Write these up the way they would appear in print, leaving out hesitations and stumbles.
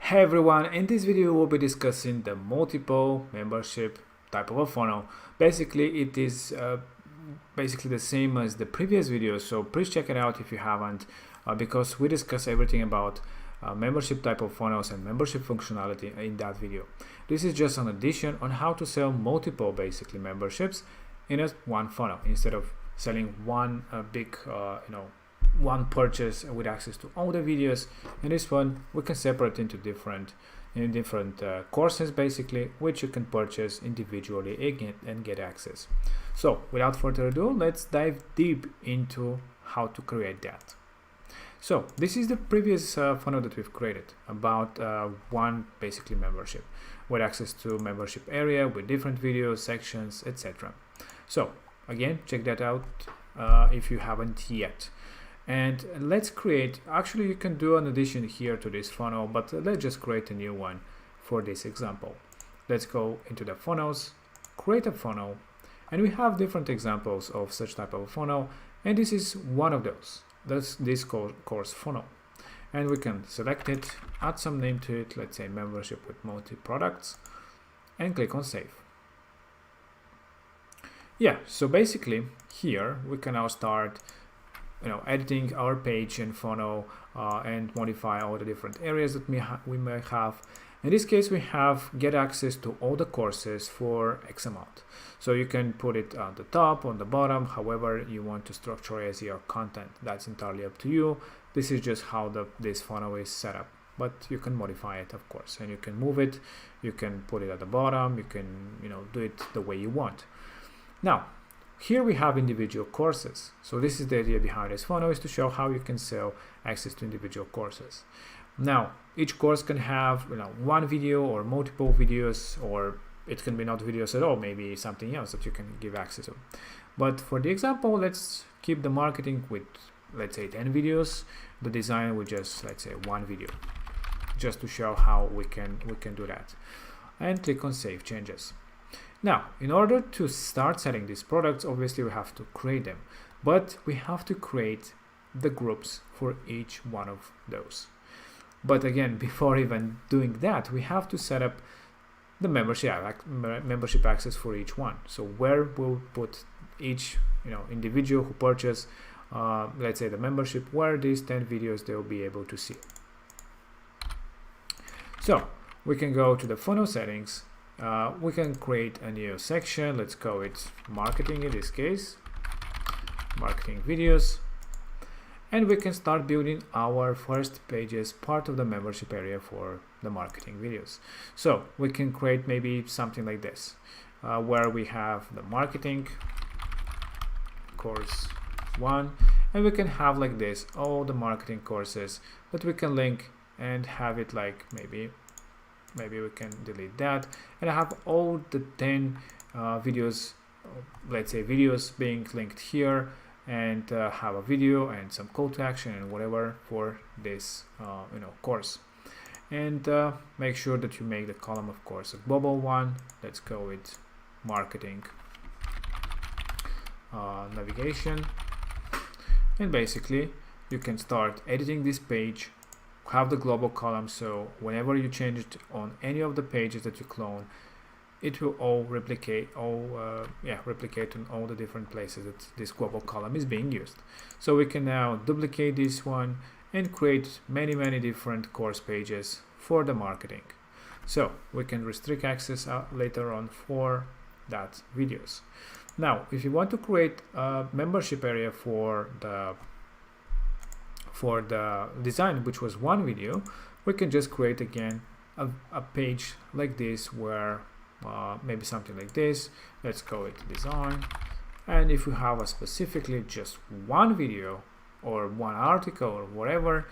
Hey everyone, in this video we'll be discussing the multiple membership type of a funnel. Basically it is basically the same as the previous video, so please check it out if you haven't, because we discuss everything about membership type of funnels and membership functionality in that video. This is just an addition on how to sell multiple basically memberships in one funnel instead of selling one big one purchase with access to all the videos. In this one we can separate into different courses basically, which you can purchase individually and get access. So without further ado, let's dive deep into how to create that. So this is the previous funnel that we've created about one basically membership with access to membership area with different videos, sections, etc. So again, check that out if you haven't yet. And let's create, actually you can do an addition here to this funnel, but let's just create a new one for this example. Let's go into the funnels, create a funnel, and we have different examples of such type of a funnel, and this is one of those. That's this course funnel. And we can select it, add some name to it, let's say membership with multi-products, and click on save. Yeah, so basically here we can now start editing our page and funnel and modify all the different areas that we may have. In this case, we have get access to all the courses for X amount. So you can put it on the top, on the bottom, however you want to structure as your content. That's entirely up to you. This is just how this funnel is set up, but you can modify it, of course, and you can move it. You can put it at the bottom. You can do it the way you want. Now, here we have individual courses. So this is the idea behind this funnel, is to show how you can sell access to individual courses. Now, each course can have one video or multiple videos, or it can be not videos at all, maybe something else that you can give access to. But for the example, let's keep the marketing with, let's say, 10 videos, the design with just, let's say, one video, just to show how we can do that. And click on Save Changes. Now, in order to start selling these products, obviously we have to create them, but we have to create the groups for each one of those. But again, before even doing that, we have to set up the membership access for each one. So where we'll put each individual who purchase, let's say, the membership, where these 10 videos they'll be able to see. So we can go to the funnel settings. We can create a new section. Let's call it marketing in this case, marketing videos, and we can start building our first pages, part of the membership area for the marketing videos. So we can create maybe something like this, where we have the marketing course 1, and we can have like this all the marketing courses that we can link and have it like maybe we can delete that and have all the 10 videos, let's say videos being linked here, and have a video and some call to action and whatever for this course. And make sure that you make the column, of course, a global one. Let's go with marketing navigation, and basically you can start editing this page, have the global column, so whenever you change it on any of the pages that you clone, it will all replicate on all the different places that this global column is being used. So we can now duplicate this one and create many different course pages for the marketing. So we can restrict access later on for that videos. Now, if you want to create a membership area for the design, which was one video, we can just create again a page like this, where maybe something like this. Let's go with design, and if you have a specifically just one video or one article or whatever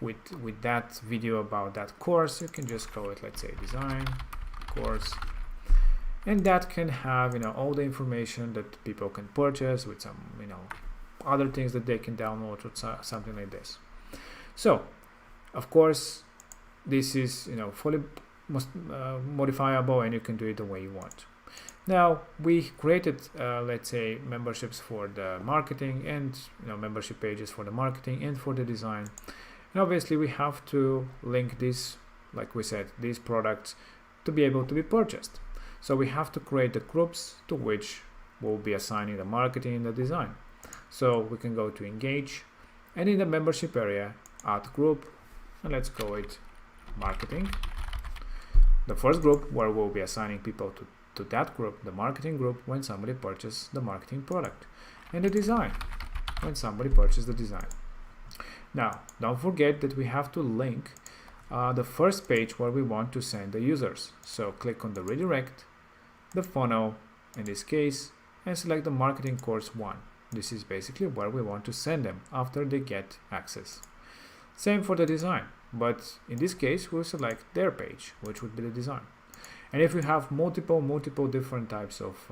with that video about that course, you can just call it, let's say, design course, and that can have all the information that people can purchase with some other things that they can download or something like this. So of course this is fully modifiable, and you can do it the way you want. Now we created let's say memberships for the marketing and membership pages for the marketing and for the design, and obviously we have to link this like we said, these products to be able to be purchased. So we have to create the groups to which we'll be assigning the marketing and the design. So we can go to engage, and in the membership area, add group, and let's call it marketing. The first group where we'll be assigning people to that group, the marketing group, when somebody purchases the marketing product, and the design, when somebody purchases the design. Now, don't forget that we have to link the first page where we want to send the users. So click on the redirect, the funnel in this case, and select the marketing course 1. This is basically where we want to send them after they get access. Same for the design, but in this case we'll select their page, which would be the design. And if we have multiple different types of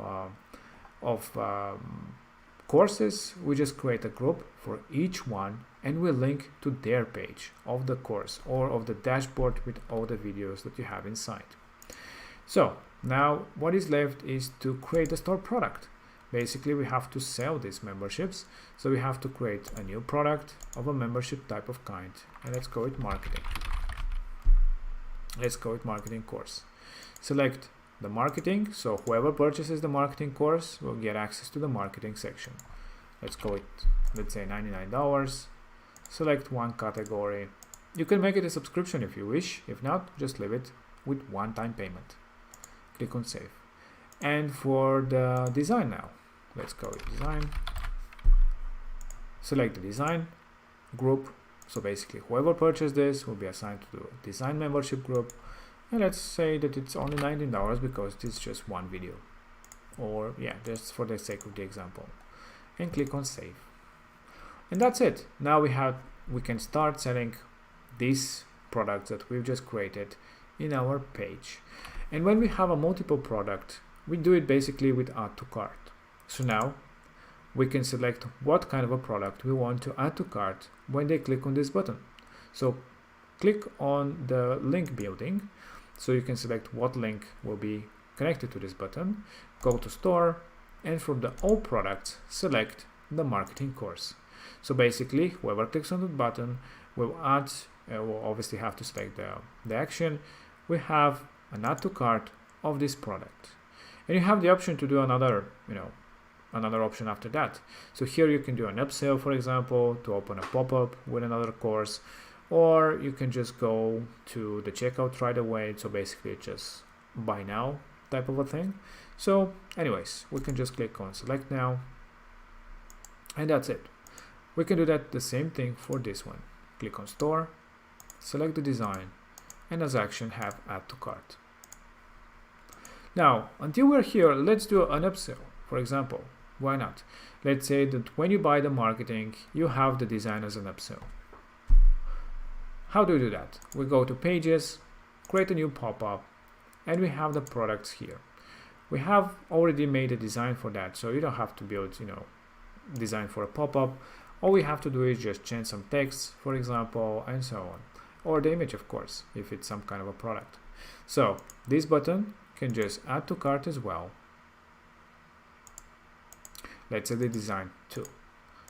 courses, we just create a group for each one and we link to their page of the course or of the dashboard with all the videos that you have inside. So now what is left is to create the store product. Basically, we have to sell these memberships, so we have to create a new product of a membership type of kind, and let's call it marketing. Let's call it marketing course. Select the marketing, so whoever purchases the marketing course will get access to the marketing section. Let's call it, let's say, $99. Select one category. You can make it a subscription if you wish. If not, just leave it with one-time payment. Click on save. And for the design now, let's call it design. Select the design group. So basically, whoever purchased this will be assigned to the design membership group. And let's say that it's only $19 because it's just one video. Or yeah, just for the sake of the example. And click on save. And that's it. Now we can start selling these products that we've just created in our page. And when we have a multiple product, we do it basically with add to cart. So now we can select what kind of a product we want to add to cart when they click on this button. So click on the link building, so you can select what link will be connected to this button. Go to store, and from the all products, select the marketing course. So basically, whoever clicks on the button will add, will obviously have to select the action. We have an add to cart of this product. And you have the option to do another option after that. So here you can do an upsell, for example, to open a pop-up with another course, or you can just go to the checkout right away. So basically it's just buy now type of a thing. So anyways, we can just click on select now, and that's it. We can do that the same thing for this one. Click on store, select the design, and as action have add to cart. Now, until we're here, let's do an upsell. For example, why not? Let's say that when you buy the marketing, you have the design as an upsell. How do we do that? We go to pages, create a new pop-up, and we have the products here. We have already made a design for that, so you don't have to build, design for a pop-up. All we have to do is just change some text, for example, and so on. Or the image, of course, if it's some kind of a product. So this button can just add to cart as well. Let's say the design too.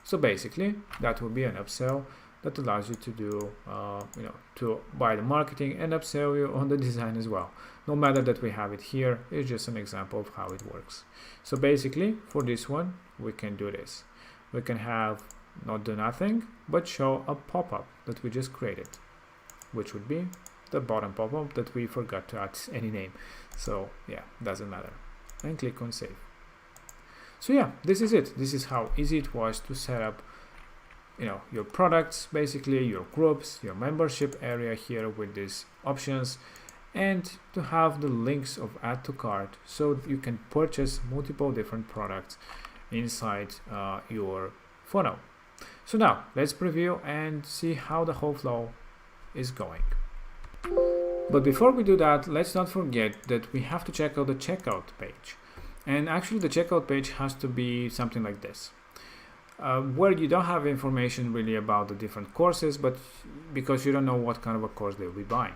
So basically that will be an upsell that allows you to do to buy the marketing and upsell you on the design as well. No matter that we have it here, it's just an example of how it works. So basically for this one we can do this. We can have not do nothing but show a pop-up that we just created, which would be the bottom pop-up that we forgot to add any name. So yeah, doesn't matter. And click on save. So yeah, this is it. This is how easy it was to set up your products, basically your groups, your membership area here with these options, and to have the links of add to cart so you can purchase multiple different products inside your funnel. So now let's preview and see how the whole flow is going. But before we do that, let's not forget that we have to check out the checkout page. And actually the checkout page has to be something like this, where you don't have information really about the different courses, but because you don't know what kind of a course they'll be buying.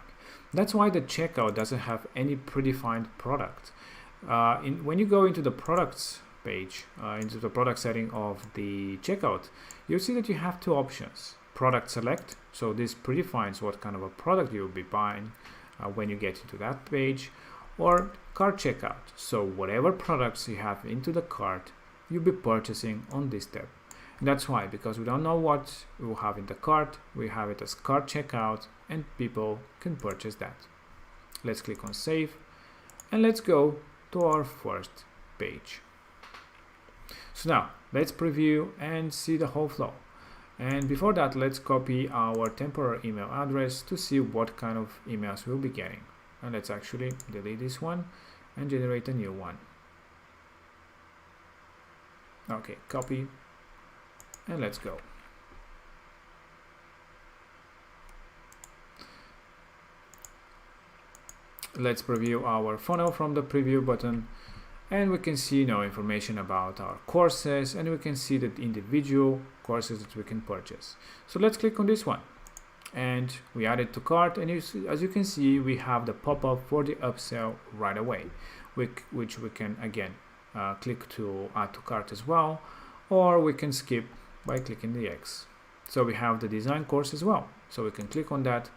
That's why the checkout doesn't have any predefined product. When you go into the products page, into the product setting of the checkout, you'll see that you have two options. Product select, so this predefines what kind of a product you'll be buying, when you get into that page, or cart checkout. So whatever products you have into the cart, you'll be purchasing on this step. And that's why, because we don't know what we will have in the cart, we have it as cart checkout, and people can purchase that. Let's click on save, and let's go to our first page. So now let's preview and see the whole flow. And before that, let's copy our temporary email address to see what kind of emails we'll be getting. And let's actually delete this one and generate a new one. Okay, copy, and let's go. Let's preview our funnel from the preview button, and we can see now information about our courses, and we can see the individual courses that we can purchase. So let's click on this one, and we add it to cart, and as you can see, we have the pop-up for the upsell right away, which we can again click to add to cart as well, or we can skip by clicking the X. So we have the design course as well, so we can click on that,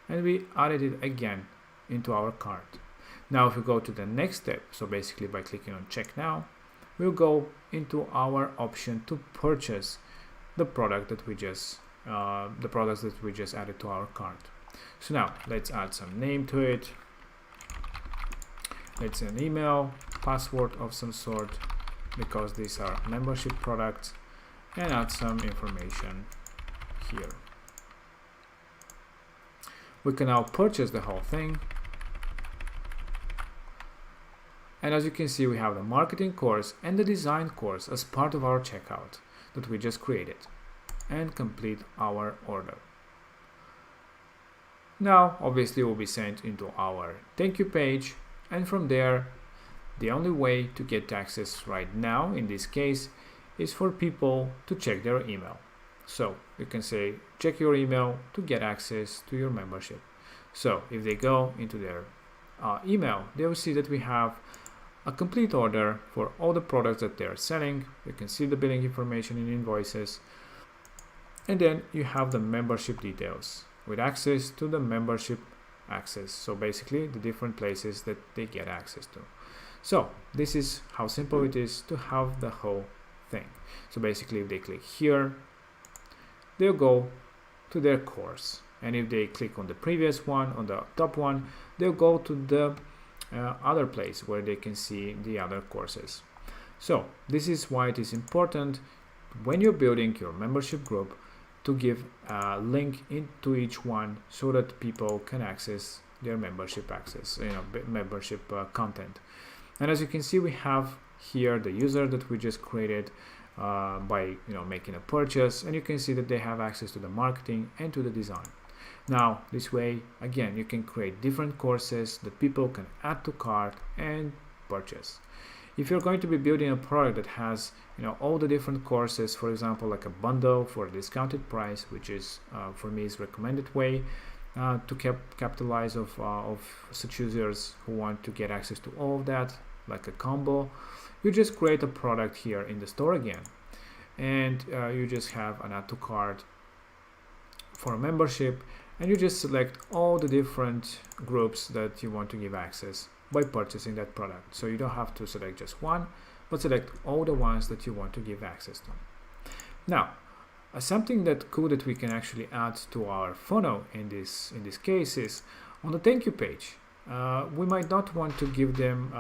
and we added it again into our cart. Now if we go to the next step, so basically by clicking on check now, we'll go into our option to purchase the product that we just the products that we just added to our cart. So now let's add some name to it. Let's an email, password of some sort, because these are membership products, and add some information here. We can now purchase the whole thing. And as you can see, we have the marketing course and the design course as part of our checkout that we just created, and complete our order. Now, obviously, it will be sent into our thank you page, and from there, the only way to get access right now, in this case, is for people to check their email. So you can say, check your email to get access to your membership. So if they go into their email, they will see that we have a complete order for all the products that they're selling. You can see the billing information in invoices, and then you have the membership details with access to the membership access. So basically the different places that they get access to. So this is how simple it is to have the whole thing. So basically if they click here, they'll go to their course, and if they click on the previous one, on the top one, they'll go to the other place where they can see the other courses. So this is why it is important when you're building your membership group to give a link into each one, so that people can access their membership membership content. And as you can see, we have here the user that we just created by making a purchase, and you can see that they have access to the marketing and to the design. Now this way, again, you can create different courses that people can add to cart and purchase. If you're going to be building a product that has all the different courses, for example like a bundle for a discounted price, which is for me is recommended way to capitalize of such users who want to get access to all of that, like a combo, you just create a product here in the store again, and you just have an add to cart for a membership, and you just select all the different groups that you want to give access by purchasing that product. So you don't have to select just one, but select all the ones that you want to give access to. Now, something that cool that we can actually add to our funnel in this case is on the thank you page. We might not want to give them,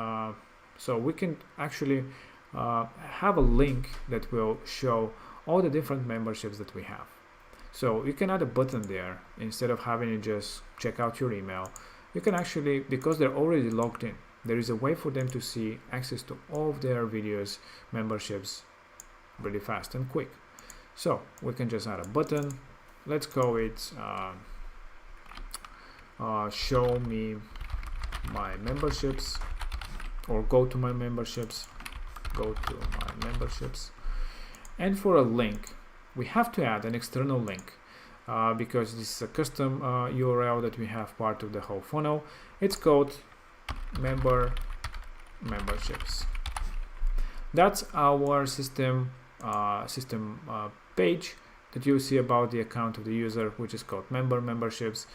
so we can actually have a link that will show all the different memberships that we have. So you can add a button there instead of having to just check out your email. You can actually, because they're already logged in, there is a way for them to see access to all of their videos, memberships really fast and quick. So we can just add a button. Let's call it show me my memberships, or go to my memberships. And for a link, we have to add an external link because this is a custom URL that we have part of the whole funnel. It's called memberships. That's our system page that you see about the account of the user, which is called memberships.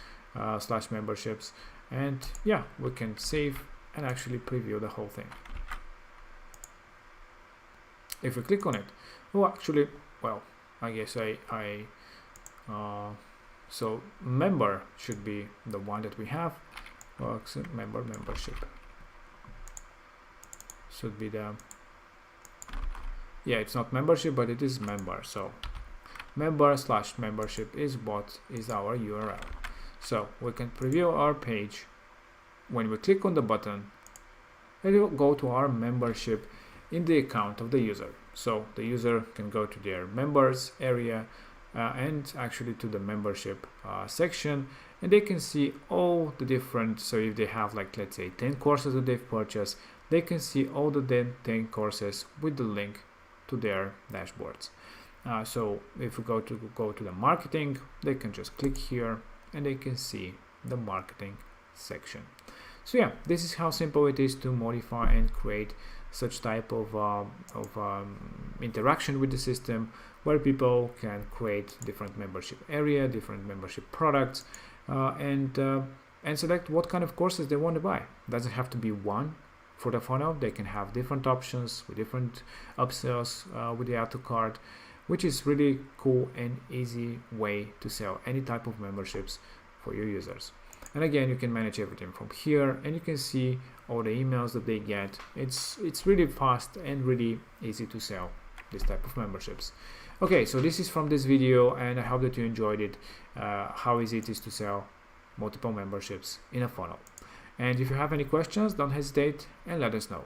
slash memberships, and yeah, we can save and actually preview the whole thing. If we click on it, oh, actually, well, I guess so member should be the one that we have. Membership should be the, yeah, it's not membership, but it is member. So member/membership is what is our URL. So we can preview our page. When we click on the button, it will go to our membership in the account of the user. So the user can go to their members area and actually to the membership section, and they can see all the different, so if they have like, let's say 10 courses that they've purchased, they can see all the 10 courses with the link to their dashboards. So if we go to the marketing, they can just click here and they can see the marketing section. So yeah, this is how simple it is to modify and create such type of interaction with the system, where people can create different membership area, different membership products, and select what kind of courses they want to buy. Doesn't have to be one for the funnel. They can have different options with different upsells with the add to cart, which is really cool and easy way to sell any type of memberships for your users. And again, you can manage everything from here, and you can see all the emails that they get. It's really fast and really easy to sell this type of memberships. Okay, so this is from this video, and I hope that you enjoyed it, how easy it is to sell multiple memberships in a funnel. And if you have any questions, don't hesitate and let us know.